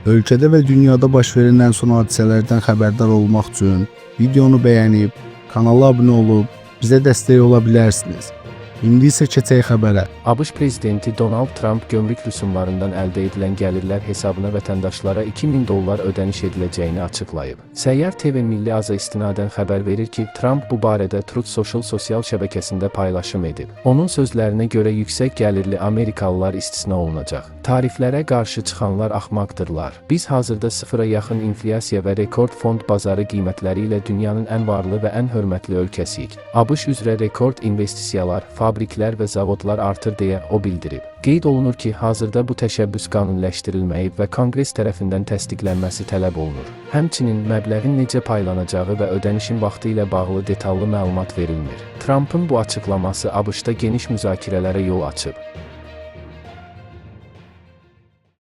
Ölkədə və dünyada baş verən ən son hadisələrdən xəbərdar olmaq üçün videonu bəyənib, kanala abunə olub, bizə dəstək ola bilərsiniz. İndi isə keçək xəbərə. ABŞ prezidenti Donald Trump gömrük rüsumlarından əldə edilən gəlirlər hesabına vətəndaşlara $2000 ödəniş ediləcəyini açıqlayıb. Səyyar TV Milli Aza istinadən xəbər verir ki, Trump bu barədə Truth Social sosial şəbəkəsində paylaşım edib. Onun sözlərinə görə yüksək gəlirli Amerikalılar istisna olunacaq. Tariflərə qarşı çıxanlar axmaqdırlar. Biz hazırda sıfıra yaxın inflyasiya və rekord fond bazarı qiymətləri ilə dünyanın ən varlı və ən hörmətli ölkəsiyik. ABŞ üzrə rekord investisiyalar, fabriklər və zavodlar artır deyə o bildirib. Qeyd olunur ki, hazırda bu təşəbbüs qanuniləşdirilməyib və Konqres tərəfindən təsdiqlənməsi tələb olunur. Həmçinin məbləğin necə paylanacağı və ödənişin vaxtı ilə bağlı detallı məlumat verilmir. Trumpın bu açıqlaması ABŞ-da geniş müzakirələrə yol açıb.